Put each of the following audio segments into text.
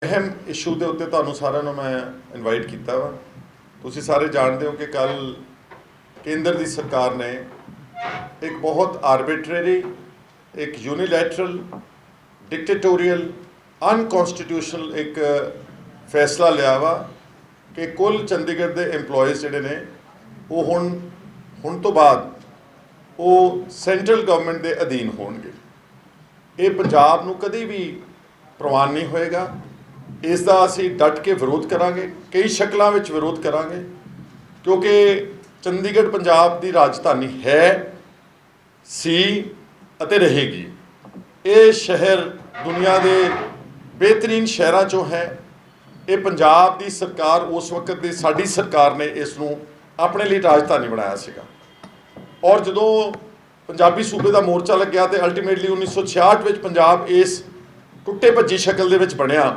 अहम इशू के उत्ते तुहानूं सारिਆਂ ਨੂੰ मैं इनवाइट किया वा। तुसीं सारे जानते हो कि कल केंद्र की सरकार ने एक बहुत आर्बिट्रेरी, एक यूनिलैटरल, डिक्टेटोरियल, अनकॉन्स्टिट्यूशनल एक फैसला लिया वा कि कुल चंडीगढ़ के एम्पलॉयज़ जिहड़े ने वो हुण तो बाद वो सेंट्रल गवर्नमेंट के अधीन होणगे। ये पंजाब नूं कदी भी प्रवान नहीं होएगा। इसका असी डट के विरोध करांगे, कई शक्लों में विरोध करांगे, क्योंकि चंडीगढ़ पंजाब की राजधानी है, सी अते रहेगी। ये शहर दुनिया के बेहतरीन शहरों चों है। ये पंजाब की सरकार उस वक्त की साडी सरकार ने इसनूं अपने लिए राजधानी बनाया सीगा। और जदों पंजाबी सूबे का मोर्चा लग्या तो अल्टीमेटली 1966 में पंजाब इस टुटे भज्जी शक्ल दे विच बनिया,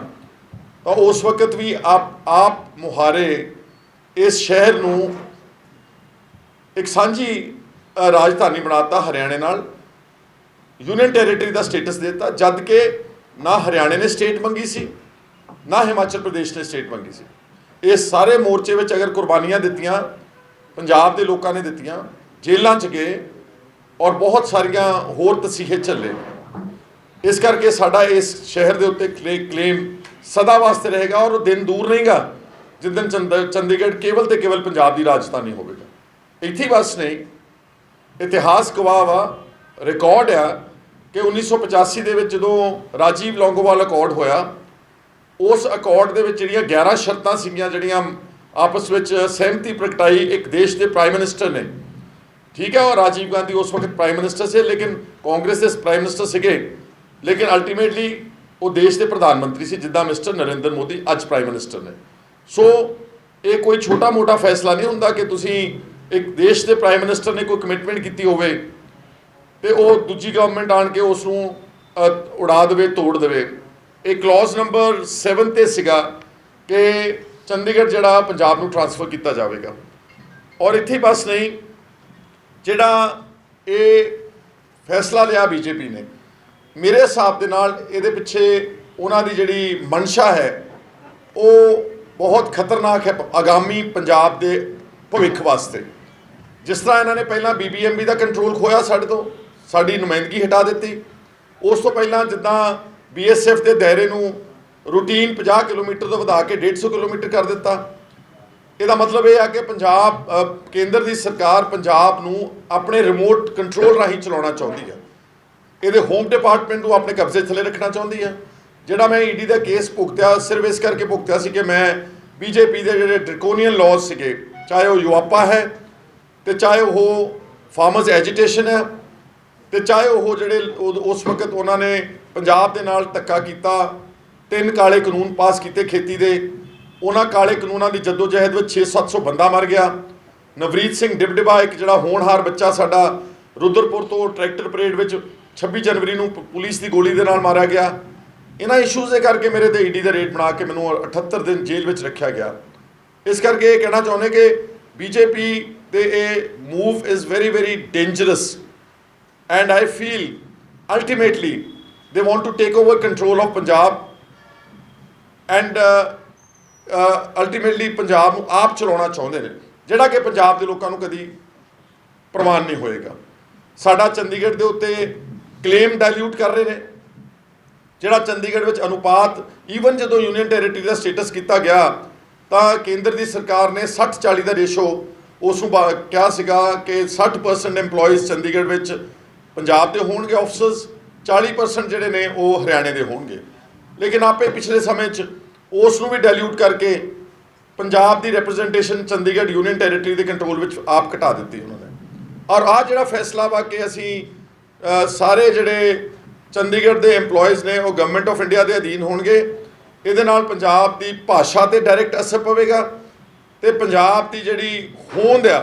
तो उस वक्त भी आप मुहारे इस शहर नूं एक सांझी राजधानी बनाता हरियाणे नाल, यूनियन टैरेटरी का स्टेटस देता, जद के ना हरियाणे ने स्टेट मंगी सी ना हिमाचल प्रदेश ने स्टेट मंगी सी। इस सारे मोर्चे में अगर कुर्बानियां दित्तियां पंजाब के लोगों ने दित्तियां, जेलों च गए और बहुत सारिया होर तसीहे झल्ले। इस करके साडा इस शहर के उत्ते क्लेम सदा वास्ते रहेगा और दिन दूर नहीं गा जिस दिन चंडीगढ़ केवल तो केवल पंजाब की राजधानी होगा। इत्थे बस नहीं, इतिहास गवाह वा, रिकॉर्ड आ कि 1985 के जो राजीव लौंगोवाल अकॉर्ड होया, उस अकॉर्ड के जिहड़ियां 11 शर्तां सीगियां जिहड़ियां आपस में सहमति प्रगटाई एक देश के प्राइम मिनिस्टर ने। ठीक है, और राजीव गांधी उस वक्त प्राइम मिनिस्टर से, लेकिन कांग्रेस के प्राइम मिनिस्टर से, लेकिन अल्टीमेटली वो देश के प्रधानमंत्री से जिदा मिस्टर नरेंद्र मोदी अज प्राइम मिनिस्टर ने। सो ये कोई छोटा मोटा फैसला नहीं होंदा कि तुसी एक देश के प्राइम मिनिस्टर ने कोई कमिटमेंट की होवे ते वो दूजी गवर्नमेंट आन के उसनूं उड़ा देवे, तोड़ देवे। एक क्लॉज नंबर 7 ते सीगा कि चंडीगढ़ जिहड़ा पंजाब नूं ट्रांसफर किया जाएगा। और इत्थे बस नहीं, जिहड़ा ये फैसला लिया बीजेपी ने, मेरे हिसाब के नाल इहदे पिछे उन्हां दी जिहड़ी मंशा है वो बहुत खतरनाक है आगामी पंजाब के भविख वास्ते। जिस तरह इन्होंने पहला BBMB का कंट्रोल खोया साडे तो, साडी नुमाइंदगी हटा दी। उस तो पहला जिद्दां BSF के दायरे नूं रूटीन 50 किलोमीटर तो वधा के 150 किलोमीटर कर दिता। इसका मतलब यह है कि पंजाब केंद्र की सरकार पंजाब नूं अपने रिमोट कंट्रोल राही चलाउणा चाहुंदी है। ये होम डिपार्टमेंट को अपने कब्जे थले रखना चाहती है। जिहड़ा मैं ED का केस भुगत्या सिर्फ इस करके भुगत्या सी कि मैं BJP के जिहड़े ड्रैकोनियन लॉज सीगे, चाहे वो युवापा है तो चाहे वो फार्मर्स एजिटेशन है तो चाहे वो जिहड़े उस वक्त उन्होंने पंजाब के नाल धक्का किया, 3 काले कानून पास किए खेती के, उन्होंने काले कानूनों की जद्दोजहद में 600-700 बंदा मर गया। नवरीत सिंह डिबडिबा एक जिहड़ा होनहार बच्चा साडा रुद्रपुर तो ट्रैक्टर परेड में 26 जनवरी को पुलिस की गोली के नाल मारा गया। इन्हां इशूज़ के करके मेरे तो ED का रेट बना के मैनूं 78 दिन जेल में रखा गया। इस करके ये कहना चाहुंदे कि BJP दे ये move is very very dangerous and I feel ultimately they want to take over control of Punjab and ultimately Punjab नूं आप चलाउणा चाहुंदे ने, जिहड़ा कि पंजाब के लोगों को कदी प्रवान नहीं होएगा। साडा चंडीगढ़ के उत्ते क्लेम डायल्यूट कर रहे हैं, जिहड़ा चंडीगढ़ में अनुपात ईवन जो यूनियन टैरेटरी का स्टेटस किया गया तो केंद्र की सरकार ने 60-40 का रेशो उसनूं क्या सीगा कि 60% एम्पलॉयज़ चंडीगढ़ में पंजाब के होणगे ऑफिसर्स, 40% जिहड़े ने वो हरियाणे के होणगे। लेकिन आपे पिछले समय उसनूं भी डायल्यूट करके पंजाब की रिप्रजेंटेशन चंडीगढ़ यूनियन टैरेटरी के कंट्रोल में आप घटा दी उन्होंने। और आ जिहड़ा फैसला वा कि असी सारे जिहड़े चंडीगढ़ के एम्पलॉयज़ ने वो गवर्नमेंट ऑफ इंडिया के अधीन होणगे, इहदे नाल पंजाब की भाषा ते डायरैक्ट असर पवेगा तो पंजाब की जिहड़ी होंद आ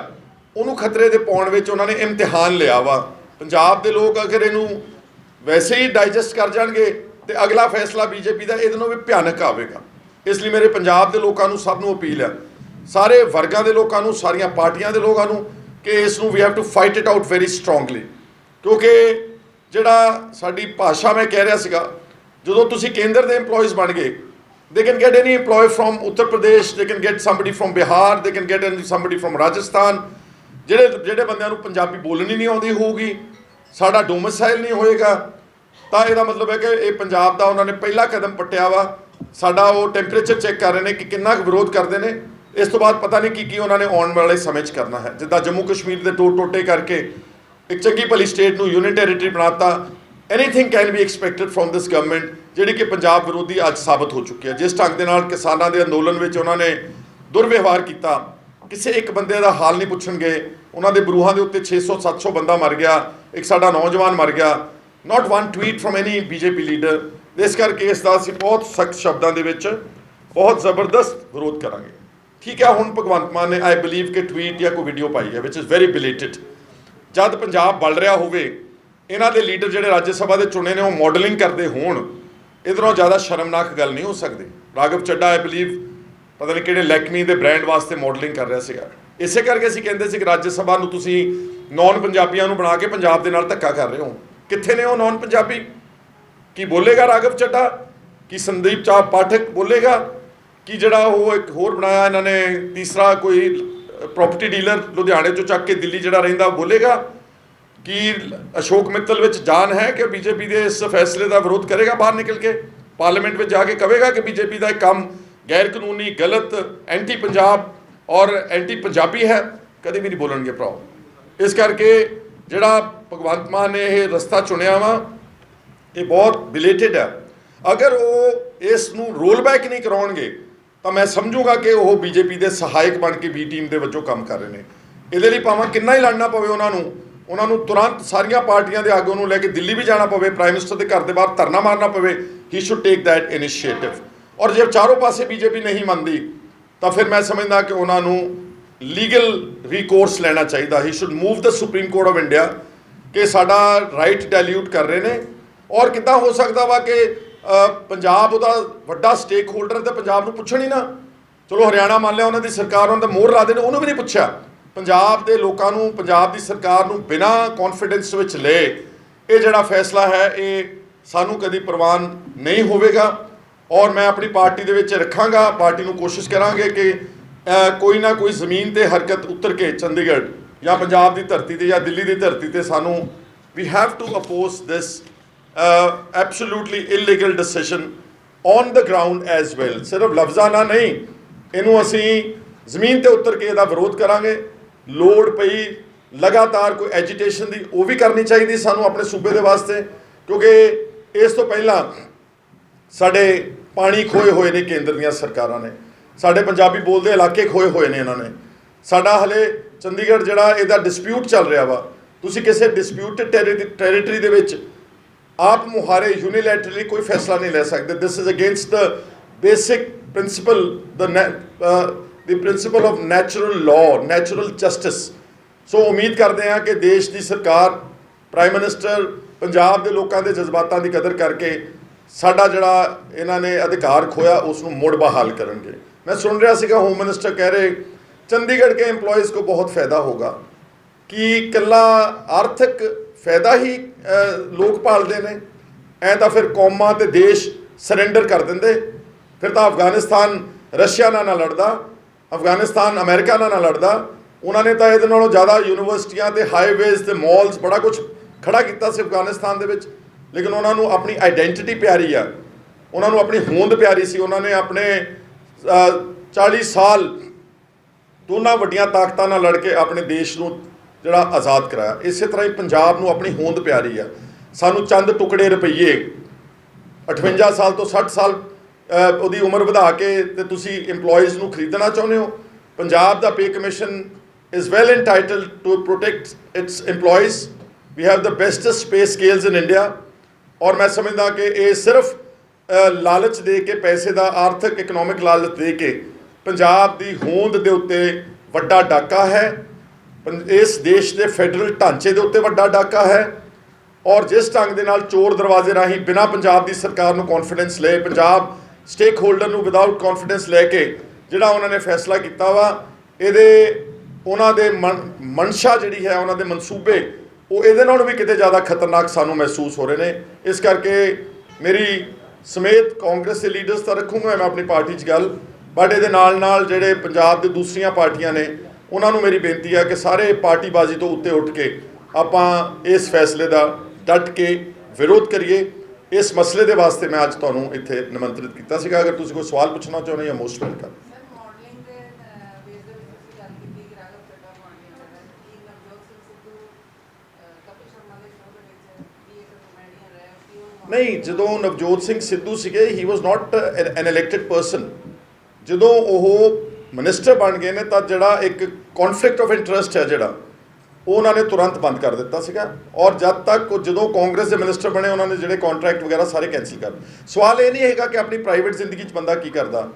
उहनूं खतरे दे पाउण विच उन्होंने इम्तिहान लिया वा। पंजाब के लोग अगर इनू वैसे ही डाइजैसट कर जाएंगे तो अगला फैसला BJP का इहदे नालों भी भयानक आवेगा। इसलिए मेरे पंजाब के लोगों सब नूं अपील है, सारे वर्गां के लोगों नूं, सारियां पार्टियां के लोगों नूं कि इसनूं we have to fight it out very strongly. क्योंकि जिहड़ा साडी भाषा मैं कह रहा सीगा, जो तुसीं केंद्र के एम्पलॉयज़ बन गए they can get any employee from Uttar Pradesh, they can get somebody from Bihar, they can get somebody from Rajasthan, ਜਿਹੜੇ ਬੰਦਿਆਂ ਨੂੰ ਪੰਜਾਬੀ ਬੋਲਣੀ ਨਹੀਂ ਆਉਂਦੀ ਹੋਊਗੀ, ਸਾਡਾ ਡੋਮਿਸਾਈਲ ਨਹੀਂ ਹੋਏਗਾ, ਤਾਂ ਇਹਦਾ ਮਤਲਬ ਹੈ ਕਿ ਇਹ ਪੰਜਾਬ ਦਾ ਉਹਨਾਂ ਨੇ ਪਹਿਲਾ ਕਦਮ ਪੱਟਿਆ ਵਾ। ਸਾਡਾ ਉਹ ਟੈਂਪਰੇਚਰ ਚੈੱਕ ਕਰ ਰਹੇ ਨੇ ਕਿ ਕਿੰਨਾ ਕੁ ਵਿਰੋਧ ਕਰਦੇ ਨੇ। ਇਸ ਤੋਂ ਬਾਅਦ ਪਤਾ ਨਹੀਂ ਕੀ ਉਹਨਾਂ ਨੇ ਆਉਣ ਵਾਲੇ ਸਮੇਂ 'ਚ ਕਰਨਾ ਹੈ। ਜਿੱਦਾਂ ਜੰਮੂ ਕਸ਼ਮੀਰ ਦੇ ਟੋਟੇ ਕਰਕੇ ਇੱਕ ਚੰਗੀ ਭਲੀ ਸਟੇਟ ਨੂੰ ਯੂਨੀਅਨ ਟੈਰੀਟਰੀ ਬਣਾਤਾ। Anything can be expected from this government, ਜਿਹੜੀ ਕਿ ਪੰਜਾਬ ਵਿਰੋਧੀ ਅੱਜ ਸਾਬਤ ਹੋ ਚੁੱਕੀ ਹੈ। ਜਿਸ ਢੰਗ ਦੇ ਨਾਲ ਕਿਸਾਨਾਂ ਦੇ ਅੰਦੋਲਨ ਵਿੱਚ ਉਹਨਾਂ ਨੇ ਦੁਰਵਿਵਹਾਰ ਕੀਤਾ, ਕਿਸੇ ਇੱਕ ਬੰਦੇ ਦਾ ਹਾਲ ਨਹੀਂ ਪੁੱਛਣਗੇ। ਉਹਨਾਂ ਦੇ ਬਰੂਹਾਂ ਦੇ ਉੱਤੇ 600-700 ਬੰਦਾ ਮਰ ਗਿਆ, ਇੱਕ ਸਾਡਾ ਨੌਜਵਾਨ ਮਰ ਗਿਆ। ਨਾਟ one tweet from any BJP leader. ਇਸ ਕਰਕੇ ਇਸ ਦਾ ਅਸੀਂ ਬਹੁਤ ਸਖਤ ਸ਼ਬਦਾਂ ਦੇ ਵਿੱਚ ਬਹੁਤ ਜ਼ਬਰਦਸਤ ਵਿਰੋਧ ਕਰਾਂਗੇ। ਠੀਕ ਹੈ, ਹੁਣ ਭਗਵੰਤ ਮਾਨ ਨੇ ਆਈ ਬਿਲੀਵ ਕਿ ਟਵੀਟ ਜਾਂ ਕੋਈ ਵੀਡੀਓ ਪਾਈ ਹੈ ਵਿਚ ਇਜ਼ ਵੈਰੀ ਬਿਲੇਟਡ। ਜਦ ਪੰਜਾਬ ਬਲ ਰਿਹਾ ਹੋਵੇ, ਇਹਨਾਂ ਦੇ ਲੀਡਰ ਜਿਹੜੇ ਰਾਜ ਸਭਾ ਦੇ ਚੁਣੇ ਨੇ ਉਹ ਮਾਡਲਿੰਗ ਕਰਦੇ ਹੋਣ, ਇਧਰੋਂ ਜ਼ਿਆਦਾ ਸ਼ਰਮਨਾਕ ਗੱਲ ਨਹੀਂ ਹੋ ਸਕਦੀ। ਰਾਘਵ ਚੱਡਾ ਆਈ ਬਿਲੀਵ ਪਤਾ ਨਹੀਂ ਕਿਹੜੇ ਲੈਕਮੀ ਦੇ ਬ੍ਰਾਂਡ ਵਾਸਤੇ ਮਾਡਲਿੰਗ ਕਰ ਰਿਹਾ ਸੀਗਾ। ਇਸੇ ਕਰਕੇ ਅਸੀਂ ਕਹਿੰਦੇ ਸੀ ਕਿ ਰਾਜ ਸਭਾ ਨੂੰ ਤੁਸੀਂ ਨੌਨ ਪੰਜਾਬੀਆਂ ਨੂੰ ਬਣਾ ਕੇ ਪੰਜਾਬ ਦੇ ਨਾਲ ਧੱਕਾ ਕਰ ਰਹੇ ਹੋ। ਕਿੱਥੇ ਨੇ ਉਹ ਨੌਨ ਪੰਜਾਬੀ? ਕੀ ਬੋਲੇਗਾ ਰਾਘਵ ਚੱਡਾ? ਕੀ ਸੰਦੀਪ ਪਾਠਕ ਬੋਲੇਗਾ? ਕਿ ਜਿਹੜਾ ਉਹ ਇੱਕ ਹੋਰ ਬਣਾਇਆ ਇਹਨਾਂ ਨੇ ਤੀਸਰਾ ਕੋਈ ਪ੍ਰੋਪਰਟੀ ਡੀਲਰ ਲੁਧਿਆਣੇ 'ਚੋਂ ਚੱਕ ਕੇ ਦਿੱਲੀ ਜਿਹੜਾ ਰਹਿੰਦਾ ਉਹ ਬੋਲੇਗਾ? ਕਿ ਅਸ਼ੋਕ ਮਿੱਤਲ ਵਿੱਚ ਜਾਨ ਹੈ ਕਿ ਬੀਜੇਪੀ ਦੇ ਇਸ ਫੈਸਲੇ ਦਾ ਵਿਰੋਧ ਕਰੇਗਾ? ਬਾਹਰ ਨਿਕਲ ਕੇ ਪਾਰਲੀਮੈਂਟ ਵਿੱਚ ਜਾ ਕੇ ਕਹੇਗਾ ਕਿ ਬੀਜੇਪੀ ਦਾ ਇਹ ਕੰਮ ਗੈਰ ਕਾਨੂੰਨੀ, ਗਲਤ, ਐਂਟੀ ਪੰਜਾਬ ਔਰ ਐਂਟੀ ਪੰਜਾਬੀ ਹੈ? ਕਦੇ ਵੀ ਨਹੀਂ ਬੋਲਣਗੇ ਭਰਾਓ। ਇਸ ਕਰਕੇ ਜਿਹੜਾ ਭਗਵੰਤ ਮਾਨ ਨੇ ਇਹ ਰਸਤਾ ਚੁਣਿਆ ਵਾ, ਇਹ ਬਹੁਤ ਬਿਲੇਟਡ ਹੈ। ਅਗਰ ਉਹ ਇਸ ਨੂੰ ਰੋਲ ਬੈਕ ਨਹੀਂ ਕਰਾਉਣਗੇ ਤਾਂ ਮੈਂ ਸਮਝੂਗਾ ਕਿ ਉਹ ਬੀਜੇਪੀ ਦੇ ਸਹਾਇਕ ਬਣ ਕੇ ਬੀ ਟੀਮ ਦੇ ਵਜੋਂ ਕੰਮ ਕਰ ਰਹੇ ਨੇ। ਇਹਦੇ ਲਈ ਭਾਵੇਂ ਕਿੰਨਾ ਹੀ ਲੜਨਾ ਪਵੇ ਉਹਨਾਂ ਨੂੰ ਤੁਰੰਤ ਸਾਰੀਆਂ ਪਾਰਟੀਆਂ ਦੇ ਆਗੂ ਨੂੰ ਲੈ ਕੇ ਦਿੱਲੀ ਵੀ ਜਾਣਾ ਪਵੇ, ਪ੍ਰਾਈਮ ਮਿਨਿਸਟਰ ਦੇ ਘਰ ਦੇ ਬਾਹਰ ਧਰਨਾ ਮਾਰਨਾ ਪਵੇ, ਹੀ ਸ਼ੁੱਡ ਟੇਕ ਦੈਟ ਇਨੀਸ਼ੀਏਟਿਵ। ਔਰ ਜੇ ਚਾਰੋਂ ਪਾਸੇ ਬੀਜੇਪੀ ਨਹੀਂ ਮੰਨਦੀ ਤਾਂ ਫਿਰ ਮੈਂ ਸਮਝਦਾ ਕਿ ਉਹਨਾਂ ਨੂੰ ਲੀਗਲ ਰਿਕੋਰਸ ਲੈਣਾ ਚਾਹੀਦਾ। He should move the Supreme Court of India ਕਿ ਸਾਡਾ ਰਾਈਟ ਡੈਲਿਊਟ ਕਰ ਰਹੇ ਨੇ। ਔਰ ਕਿੱਦਾਂ ਹੋ ਸਕਦਾ ਵਾ ਕਿ ਪੰਜਾਬ ਉਹਦਾ ਵੱਡਾ ਸਟੇਕ ਹੋਲਡਰ ਤੇ ਪੰਜਾਬ ਨੂੰ ਪੁੱਛਣ ਹੀ ਨਾ। ਚਲੋ ਹਰਿਆਣਾ ਮੰਨ ਲਿਆ ਉਹਨਾਂ ਦੀ ਸਰਕਾਰ ਉਹਨਾਂ ਦਾ ਮੋਹਰ ਲਾ ਦੇਣ, ਉਹਨੂੰ ਵੀ ਨਹੀਂ ਪੁੱਛਿਆ। ਪੰਜਾਬ ਦੇ ਲੋਕਾਂ ਨੂੰ, ਪੰਜਾਬ ਦੀ ਸਰਕਾਰ ਨੂੰ ਬਿਨਾਂ ਕੌਨਫੀਡੈਂਸ ਵਿੱਚ ਲਏ ਇਹ ਜਿਹੜਾ ਫੈਸਲਾ ਹੈ ਇਹ ਸਾਨੂੰ ਕਦੀ ਪ੍ਰਵਾਨ ਨਹੀਂ ਹੋਵੇਗਾ। ਔਰ ਮੈਂ ਆਪਣੀ ਪਾਰਟੀ ਦੇ ਵਿੱਚ ਰੱਖਾਂਗਾ, ਪਾਰਟੀ ਨੂੰ ਕੋਸ਼ਿਸ਼ ਕਰਾਂਗੇ ਕਿ ਕੋਈ ਨਾ ਕੋਈ ਜ਼ਮੀਨ 'ਤੇ ਹਰਕਤ ਉਤਰ ਕੇ ਚੰਡੀਗੜ੍ਹ ਜਾਂ ਪੰਜਾਬ ਦੀ ਧਰਤੀ 'ਤੇ ਜਾਂ ਦਿੱਲੀ ਦੀ ਧਰਤੀ 'ਤੇ ਸਾਨੂੰ ਵੀ have to oppose this absolutely illegal decision on the ground as well. ਸਿਰਫ ਲਫ਼ਜ਼ਾਂ ਨਾਲ ਨਹੀਂ, ਇਹਨੂੰ ਅਸੀਂ ਜ਼ਮੀਨ 'ਤੇ ਉਤਰ ਕੇ ਇਹਦਾ ਵਿਰੋਧ ਕਰਾਂਗੇ। ਲੋੜ ਪਈ ਲਗਾਤਾਰ ਕੋਈ ਐਜੀਟੇਸ਼ਨ ਦੀ ਉਹ ਵੀ ਕਰਨੀ ਚਾਹੀਦੀ ਸਾਨੂੰ ਆਪਣੇ ਸੂਬੇ ਦੇ ਵਾਸਤੇ, ਕਿਉਂਕਿ ਇਸ ਤੋਂ ਪਹਿਲਾਂ ਸਾਡੇ ਪਾਣੀ ਖੋਏ ਹੋਏ ਨੇ ਕੇਂਦਰ ਦੀਆਂ ਸਰਕਾਰਾਂ ਨੇ, ਸਾਡੇ ਪੰਜਾਬੀ ਬੋਲਦੇ ਇਲਾਕੇ ਖੋਏ ਹੋਏ ਨੇ ਇਹਨਾਂ ਨੇ। ਸਾਡਾ ਹਲੇ ਚੰਡੀਗੜ੍ਹ ਜਿਹੜਾ ਇਹਦਾ ਡਿਸਪਿਊਟ ਚੱਲ ਰਿਹਾ ਵਾ, ਤੁਸੀਂ ਕਿਸੇ ਡਿਸਪਿਊਟਡ ਟੈਰੀਟਰੀ ਦੇ ਵਿੱਚ ਆਪ ਮੁਹਾਰੇ ਯੂਨੀਲੈਟਰਲੀ ਕੋਈ ਫੈਸਲਾ ਨਹੀਂ ਲੈ ਸਕਦੇ। This is against the basic principal the principle of natural law, natural justice। ਸੋ ਉਮੀਦ ਕਰਦੇ ਹਾਂ ਕਿ ਦੇਸ਼ ਦੀ ਸਰਕਾਰ, ਪ੍ਰਾਈਮ ਮਿਨਿਸਟਰ ਪੰਜਾਬ ਦੇ ਲੋਕਾਂ ਦੇ ਜਜ਼ਬਾਤਾਂ ਦੀ ਕਦਰ ਕਰਕੇ ਸਾਡਾ ਜਿਹੜਾ ਇਹਨਾਂ ਨੇ ਅਧਿਕਾਰ ਖੋਇਆ ਉਸ ਨੂੰ ਮੁੜ ਬਹਾਲ ਕਰਨਗੇ। ਮੈਂ ਸੁਣ ਰਿਹਾ ਸੀਗਾ ਹੋਮ ਮਿਨਿਸਟਰ ਕਹਿ ਰਹੇ ਚੰਡੀਗੜ੍ਹ ਕੇ एम्प्लॉयज़ को बहुत फ़ायदा होगा। ਕਿ ਇਕੱਲਾ ਆਰਥਿਕ ਫਾਇਦਾ ਹੀ ਲੋਕ ਭਾਲਦੇ ਨੇ? ਐਂ ਤਾਂ ਫਿਰ ਕੌਮਾਂ ਅਤੇ ਦੇਸ਼ ਸਰੈਂਡਰ ਕਰ ਦਿੰਦੇ। ਫਿਰ ਤਾਂ ਅਫਗਾਨਿਸਤਾਨ ਰਸ਼ੀਆ ਨਾਲ ਨਾ ਲੜਦਾ, ਅਫਗਾਨਿਸਤਾਨ ਅਮਰੀਕਾ ਨਾਲ ਨਾ ਲੜਦਾ। ਉਹਨਾਂ ਨੇ ਤਾਂ ਇਹਦੇ ਨਾਲੋਂ ਜ਼ਿਆਦਾ ਯੂਨੀਵਰਸਿਟੀਆਂ ਅਤੇ ਹਾਈਵੇਜ਼ ਅਤੇ ਮੌਲਸ ਬੜਾ ਕੁਝ ਖੜਾ ਕੀਤਾ ਸੀ ਅਫਗਾਨਿਸਤਾਨ ਦੇ ਵਿੱਚ। ਲੇਕਿਨ ਉਹਨਾਂ ਨੂੰ ਆਪਣੀ ਆਈਡੈਂਟੀਟੀ ਪਿਆਰੀ ਆ, ਉਹਨਾਂ ਨੂੰ ਆਪਣੀ ਹੋਂਦ ਪਿਆਰੀ ਸੀ। ਉਹਨਾਂ ਨੇ ਆਪਣੇ 40 ਸਾਲ ਦੋਨਾਂ ਵੱਡੀਆਂ ਤਾਕਤਾਂ ਨਾਲ ਲੜ ਕੇ ਆਪਣੇ ਦੇਸ਼ ਨੂੰ ਜਿਹੜਾ ਆਜ਼ਾਦ ਕਰਾਇਆ। ਇਸੇ ਤਰ੍ਹਾਂ ਹੀ ਪੰਜਾਬ ਨੂੰ ਆਪਣੀ ਹੋਂਦ ਪਿਆਰੀ ਆ। ਸਾਨੂੰ ਚੰਦ ਟੁਕੜੇ ਰੁਪਈਏ 58 ਸਾਲ ਤੋਂ 60 ਸਾਲ ਉਹਦੀ ਉਮਰ ਵਧਾ ਕੇ ਤੇ ਤੁਸੀਂ EMPLOYEES ਨੂੰ ਖਰੀਦਣਾ ਚਾਹੁੰਦੇ ਹੋ। ਪੰਜਾਬ ਦਾ pay commission is well entitled to protect its EMPLOYEES। We have the bestest pay scales in India. ਔਰ ਮੈਂ ਸਮਝਦਾ ਕਿ ਇਹ ਸਿਰਫ ਲਾਲਚ ਦੇ ਕੇ, ਪੈਸੇ ਦਾ ਆਰਥਿਕ ਇਕਨੋਮਿਕ ਲਾਲਚ ਦੇ ਕੇ ਪੰਜਾਬ ਦੀ ਹੋਂਦ ਦੇ ਉੱਤੇ ਵੱਡਾ ਡਾਕਾ ਹੈ। ਇਸ ਦੇਸ਼ ਦੇ ਫੈਡਰਲ ਢਾਂਚੇ ਦੇ ਉੱਤੇ ਵੱਡਾ ਡਾਕਾ ਹੈ। ਔਰ ਜਿਸ ਢੰਗ ਦੇ ਨਾਲ ਚੋਰ ਦਰਵਾਜ਼ੇ ਰਾਹੀਂ ਬਿਨਾਂ ਪੰਜਾਬ ਦੀ ਸਰਕਾਰ ਨੂੰ ਕੌਨਫੀਡੈਂਸ ਲਏ, ਪੰਜਾਬ ਸਟੇਕ ਹੋਲਡਰ ਨੂੰ ਵਿਦਾਊਟ ਕੌਨਫੀਡੈਂਸ ਲੈ ਕੇ ਜਿਹੜਾ ਉਹਨਾਂ ਨੇ ਫੈਸਲਾ ਕੀਤਾ ਵਾ, ਇਹਦੇ ਉਹਨਾਂ ਦੇ ਮਨਸ਼ਾ ਜਿਹੜੀ ਹੈ, ਉਹਨਾਂ ਦੇ ਮਨਸੂਬੇ, ਉਹ ਇਹਦੇ ਨਾਲੋਂ ਵੀ ਕਿਤੇ ਜ਼ਿਆਦਾ ਖਤਰਨਾਕ ਸਾਨੂੰ ਮਹਿਸੂਸ ਹੋ ਰਹੇ ਨੇ। ਇਸ ਕਰਕੇ ਮੇਰੀ ਸਮੇਤ ਕਾਂਗਰਸ ਦੇ ਲੀਡਰਸ ਤਾਂ ਰੱਖੂੰਗਾ ਮੈਂ ਆਪਣੀ ਪਾਰਟੀ 'ਚ ਗੱਲ, ਬਟ ਇਹਦੇ ਨਾਲ ਜਿਹੜੇ ਪੰਜਾਬ ਦੇ ਦੂਸਰੀਆਂ ਪਾਰਟੀਆਂ ਨੇ ਉਹਨਾਂ ਨੂੰ ਮੇਰੀ ਬੇਨਤੀ ਹੈ ਕਿ ਸਾਰੇ ਪਾਰਟੀਬਾਜ਼ੀ ਤੋਂ ਉੱਤੇ ਉੱਠ ਕੇ ਆਪਾਂ ਇਸ ਫੈਸਲੇ ਦਾ ਡਟ ਕੇ ਵਿਰੋਧ ਕਰੀਏ। ਇਸ ਮਸਲੇ ਦੇ ਵਾਸਤੇ ਮੈਂ ਅੱਜ ਤੁਹਾਨੂੰ ਇੱਥੇ ਨਿਮੰਤਰਿਤ ਕੀਤਾ ਸੀਗਾ। ਅਗਰ ਤੁਸੀਂ ਕੋਈ ਸਵਾਲ ਪੁੱਛਣਾ ਚਾਹੁੰਦੇ ਹੋ ਮੋਸਟ ਵੈਲਕਮ। ਨਹੀਂ, ਜਦੋਂ ਨਵਜੋਤ ਸਿੰਘ ਸਿੱਧੂ ਸੀਗੇ ਹੀ ਵਾਸ ਨਾਟ ਐਨ ਇਲੈਕਟਡ ਪਰਸਨ। ਜਦੋਂ ਉਹ ਮਿਨਿਸਟਰ ਬਣ ਗਏ ਨੇ ਤਾਂ ਜਿਹੜਾ ਇੱਕ ਕੌਨਫਲਿਕਟ ਆਫ ਇੰਟਰਸਟ ਹੈ ਜਿਹੜਾ ਉਹ ਉਹਨਾਂ ਨੇ ਤੁਰੰਤ ਬੰਦ ਕਰ ਦਿੱਤਾ ਸੀਗਾ। ਔਰ ਜਦ ਤੱਕ ਜਦੋਂ ਕਾਂਗਰਸ ਦੇ ਮਿਨਿਸਟਰ ਬਣੇ ਉਹਨਾਂ ਨੇ ਜਿਹੜੇ ਕੰਟਰੈਕਟ ਵਗੈਰਾ ਸਾਰੇ ਕੈਂਸਲ ਕਰ। ਸਵਾਲ ਇਹ ਨਹੀਂ ਹੈਗਾ ਕਿ ਆਪਣੀ ਪ੍ਰਾਈਵੇਟ ਜ਼ਿੰਦਗੀ 'ਚ ਬੰਦਾ ਕੀ ਕਰਦਾ।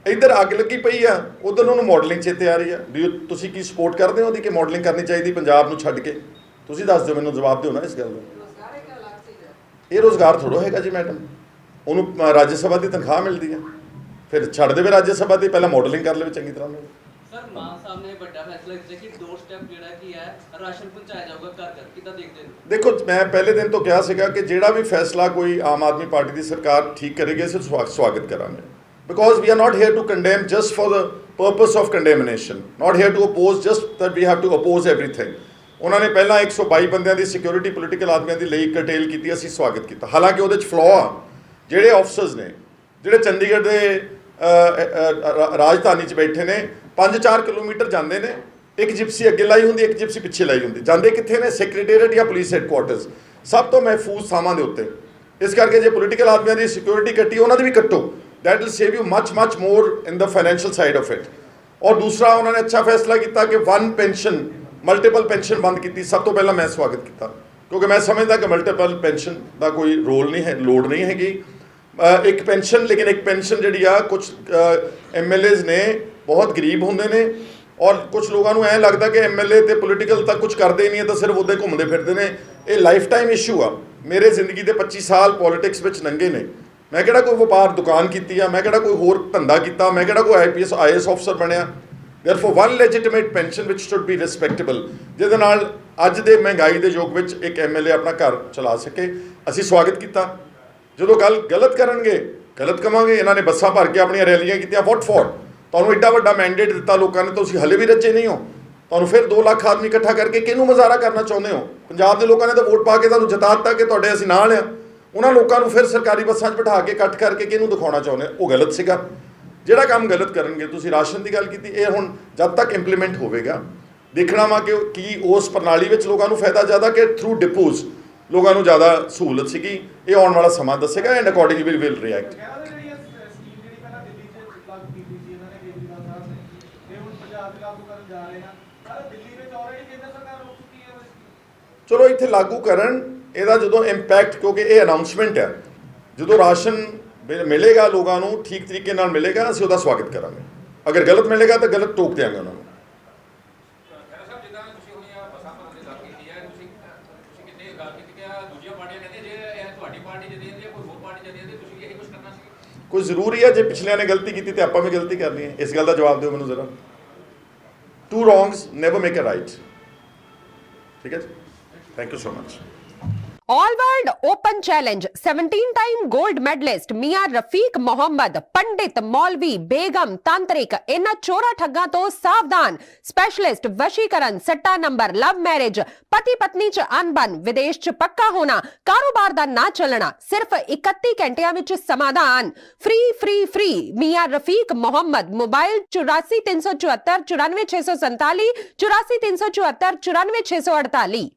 ਇੱਧਰ ਅੱਗ ਲੱਗੀ ਪਈ ਆ, ਉੱਧਰ ਉਹਨੂੰ ਮਾਡਲਿੰਗ ਚੇਤੇ ਆ ਰਹੀ ਆ। ਵੀ ਤੁਸੀਂ ਕੀ ਸਪੋਰਟ ਕਰਦੇ ਹੋ ਉਹਦੀ ਕਿ ਮਾਡਲਿੰਗ ਕਰਨੀ ਚਾਹੀਦੀ ਪੰਜਾਬ ਨੂੰ ਛੱਡ ਕੇ? ਤੁਸੀਂ ਦੱਸ ਦਿਓ, ਮੈਨੂੰ ਜਵਾਬ ਦਿਓ ਨਾ ਇਸ ਗੱਲ ਦਾ। ਇਹ ਰੋਜ਼ਗਾਰ ਥੋੜ੍ਹਾ ਹੈਗਾ ਜੀ ਮੈਡਮ, ਉਹਨੂੰ ਰਾਜ ਸਭਾ ਦੀ ਤਨਖਾਹ ਮਿਲਦੀ ਹੈ, ਫਿਰ ਛੱਡ ਦੇਵੇ ਰਾਜ ਸਭਾ ਦੀ, ਪਹਿਲਾਂ ਮਾਡਲਿੰਗ ਕਰ ਲਵੇ ਚੰਗੀ ਤਰ੍ਹਾਂ। ਸਰ ਮਾਨ ਸਾਹਿਬ ਨੇ ਵੱਡਾ ਫੈਸਲਾ ਕੀਤਾ ਕਿ 2 ਸਟੈਪ ਜਿਹੜਾ ਕੀ ਹੈ ਰਾਸ਼ਨ ਪਹੁੰਚਾਇਆ ਜਾਊਗਾ ਘਰ ਘਰ, ਕਿੱਦਾਂ ਦੇਖਦੇ ਹੋ? ਦੇਖੋ, ਮੈਂ ਪਹਿਲੇ ਦਿਨ ਤੋਂ ਕਿਹਾ ਸੀਗਾ ਕਿ ਜਿਹੜਾ ਵੀ ਫੈਸਲਾ ਕੋਈ ਆਮ ਆਦਮੀ ਪਾਰਟੀ ਦੀ ਸਰਕਾਰ ਠੀਕ ਕਰੇਗੀ ਅਸੀਂ ਸਵਾਗਤ ਕਰਾਂਗੇ। Because we are not here to condemn just for the purpose of condemnation, not here to oppose just that we have to oppose everything. ਉਹਨਾਂ ਨੇ ਪਹਿਲਾਂ 122 ਬੰਦਿਆਂ ਦੀ ਸਿਕਿਉਰਿਟੀ ਪੋਲੀਟੀਕਲ ਆਦਮੀਆਂ ਦੀ ਲਈ ਕਰਟੇਲ ਕੀਤੀ, ਅਸੀਂ ਸਵਾਗਤ ਕੀਤਾ। ਹਾਲਾਂਕਿ ਉਹਦੇ 'ਚ ਫਲॉ ਆ, ਜਿਹੜੇ ਆਫਸਰਸ ਨੇ ਜਿਹੜੇ ਚੰਡੀਗੜ੍ਹ ਦੇ ਰਾਜਧਾਨੀ 'ਚ ਬੈਠੇ ਨੇ 5-4 ਕਿਲੋਮੀਟਰ ਜਾਂਦੇ ਨੇ, ਇੱਕ ਜਿਪਸੀ ਅੱਗੇ ਲਾਈ ਹੁੰਦੀ, ਇੱਕ ਜਿਪਸੀ ਪਿੱਛੇ ਲਾਈ ਹੁੰਦੀ। ਜਾਂਦੇ ਕਿੱਥੇ ਨੇ? ਸੈਕਟਰੀਏਟ ਜਾਂ ਪੁਲਿਸ ਹੈਡਕੁਆਟਰਸ, ਸਭ ਤੋਂ ਮਹਿਫੂਜ਼ ਥਾਵਾਂ ਦੇ ਉੱਤੇ। ਇਸ ਕਰਕੇ ਜੇ ਪੋਲੀਟੀਕਲ ਆਦਮੀਆਂ ਦੀ ਸਿਕਿਉਰਿਟੀ ਕੱਟੀ, ਉਹਨਾਂ ਦੀ ਵੀ ਕੱਟੋ। That will save you much more in the financial side of it. ਔਰ ਦੂਸਰਾ, ਉਹਨਾਂ ਨੇ ਅੱਛਾ ਫੈਸਲਾ ਕੀਤਾ ਕਿ ਵਨ ਪੈਨਸ਼ਨ, ਮਲਟੀਪਲ ਪੈਨਸ਼ਨ ਬੰਦ ਕੀਤੀ। ਸਭ ਤੋਂ ਪਹਿਲਾਂ ਮੈਂ ਸਵਾਗਤ ਕੀਤਾ, ਕਿਉਂਕਿ ਮੈਂ ਸਮਝਦਾ ਕਿ ਮਲਟੀਪਲ ਪੈਨਸ਼ਨ ਦਾ ਕੋਈ ਰੋਲ ਨਹੀਂ ਹੈ, ਲੋੜ ਨਹੀਂ ਹੈਗੀ। ਇੱਕ ਪੈਨਸ਼ਨ, ਲੇਕਿਨ ਇੱਕ ਪੈਨਸ਼ਨ ਜਿਹੜੀ ਆ, ਕੁਝ MLAs ਨੇ ਬਹੁਤ ਗਰੀਬ ਹੁੰਦੇ ਨੇ ਔਰ ਕੁਝ ਲੋਕਾਂ ਨੂੰ ਐਂ ਲੱਗਦਾ ਕਿ MLA ਤੇ ਪੋਲੀਟੀਕਲ ਤਾਂ ਕੁਝ ਕਰਦੇ ਹੀ ਨਹੀਂ ਹੈ, ਤਾਂ ਸਿਰਫ ਉੱਦਾਂ ਘੁੰਮਦੇ ਫਿਰਦੇ ਨੇ। ਇਹ ਲਾਈਫ ਟਾਈਮ ਇਸ਼ੂ ਆ। ਮੇਰੇ ਜ਼ਿੰਦਗੀ ਦੇ 25 ਸਾਲ ਪੋਲੀਟਿਕਸ ਵਿੱਚ ਲੰਘੇ ਨੇ। ਮੈਂ ਕਿਹੜਾ ਕੋਈ ਵਪਾਰ ਦੁਕਾਨ ਕੀਤੀ ਆ, ਮੈਂ ਕਿਹੜਾ ਕੋਈ ਹੋਰ ਧੰਦਾ ਕੀਤਾ, ਮੈਂ ਕਿਹੜਾ ਕੋਈ IPS IAS ਅਫਸਰ ਬਣਿਆ। Therefore, one legitimate pension which should be respectable, ਜਿਹਦੇ ਨਾਲ ਅੱਜ ਦੇ ਮਹਿੰਗਾਈ ਦੇ ਯੁੱਗ ਵਿੱਚ ਇੱਕ MLA ਆਪਣਾ ਘਰ ਚਲਾ ਸਕੇ, ਅਸੀਂ ਸਵਾਗਤ ਕੀਤਾ। ਜਦੋਂ ਗੱਲ ਗਲਤ ਕਰਨਗੇ, ਗਲਤ ਕਵਾਂਗੇ। ਇਹਨਾਂ ਨੇ ਬੱਸਾਂ ਭਰ ਕੇ ਆਪਣੀਆਂ ਰੈਲੀਆਂ ਕੀਤੀਆਂ, ਵਾਟ ਫॉर? ਤੁਹਾਨੂੰ ਐਡਾ ਵੱਡਾ ਮੈਂਡੇਟ ਦਿੱਤਾ ਲੋਕਾਂ ਨੇ, ਤੁਸੀਂ ਹਲੇ ਵੀ ਰੱਜੇ ਨਹੀਂ ਹੋ। ਤੁਹਾਨੂੰ ਫਿਰ 2 ਲੱਖ ਆਦਮੀ ਇਕੱਠਾ ਕਰਕੇ ਕਿਹਨੂੰ ਮੁਜ਼ਾਹਰਾ ਕਰਨਾ ਚਾਹੁੰਦੇ ਹੋ? ਪੰਜਾਬ ਦੇ ਲੋਕਾਂ ਨੇ ਤਾਂ ਵੋਟ ਪਾ ਕੇ ਤੁਹਾਨੂੰ ਜਿਤਾ ਦਿੱਤਾ ਕਿ ਤੁਹਾਡੇ ਅਸੀਂ ਨਾਲ ਆ। ਉਹਨਾਂ ਲੋਕਾਂ ਨੂੰ ਫਿਰ ਸਰਕਾਰੀ ਬੱਸਾਂ 'ਚ ਬਿਠਾ ਕੇ ਇਕੱਠ ਕਰਕੇ ਕਿਹਨੂੰ ਦਿਖਾਉਣਾ ਚਾਹੁੰਦੇ? ਉਹ ਗਲਤ ਸੀਗਾ। ਜਿਹੜਾ ਕੰਮ ਗਲਤ ਕਰਨਗੇ, ਤੁਸੀਂ ਰਾਸ਼ਨ ਦੀ ਗੱਲ ਕੀਤੀ, ਇਹ ਹੁਣ ਜਦ ਤੱਕ ਇੰਪਲੀਮੈਂਟ ਹੋਵੇਗਾ ਦੇਖਣਾ ਵਾ ਕਿ ਕੀ ਉਸ ਪ੍ਰਣਾਲੀ ਵਿੱਚ ਲੋਕਾਂ ਨੂੰ ਫਾਇਦਾ ਜ਼ਿਆਦਾ ਕਿ ਥਰੂ ਡਿਪੋਜ਼ ਲੋਕਾਂ ਨੂੰ ਜ਼ਿਆਦਾ ਸਹੂਲਤ ਸੀਗੀ। ਇਹ ਆਉਣ ਵਾਲਾ ਸਮਾਂ ਦੱਸੇਗਾ ਐਂਡ ਅਕੋਰਡਿੰਗਲੀ ਵਿਲ ਰਿਐਕਟ। ਚਲੋ ਇੱਥੇ ਲਾਗੂ ਕਰਨ, ਇਹਦਾ ਜਦੋਂ ਇੰਪੈਕਟ, ਕਿਉਂਕਿ ਇਹ ਅਨਾਊਂਸਮੈਂਟ ਹੈ, ਜਦੋਂ ਰਾਸ਼ਨ ਮਿਲੇਗਾ ਲੋਕਾਂ ਨੂੰ ਠੀਕ ਤਰੀਕੇ ਨਾਲ ਮਿਲੇਗਾ, ਅਸੀਂ ਉਹਦਾ ਸਵਾਗਤ ਕਰਾਂਗੇ। ਅਗਰ ਗਲਤ ਮਿਲੇਗਾ ਤਾਂ ਗਲਤ ਟੋਕ ਦਿਆਂਗੇ ਉਹਨਾਂ ਨੂੰ। ਕੋਈ ਜ਼ਰੂਰੀ ਹੈ ਜੇ ਪਿਛਲਿਆਂ ਨੇ ਗਲਤੀ ਕੀਤੀ ਤੇ ਆਪਾਂ ਵੀ ਗਲਤੀ ਕਰਨੀ ਹੈ? ਇਸ ਗੱਲ ਦਾ ਜਵਾਬ ਦਿਓ ਮੈਨੂੰ ਜ਼ਰਾ। 2 wrongs never make a right। ਠੀਕ ਹੈ ਜੀ, thank you so much. All World Open Challenge 17-time gold medalist Mia Rafiq Mohammed, पंडित मौलवी बेगम तांत्रिक इन्हां चोरा ठग्गां तो सावधान। स्पेशलिस्ट वशीकरण, सट्टा नंबर, लव मैरिज, पति पत्नी च अनबन, विदेश च पक्का होना, कारोबार दा ना चलना, सिर्फ 31 घंटियां विच समाधान। फ्री फ्री फ्री मिया रफीक मोहम्मद। मोबाइल 84 374 94 647 84 374 94 648।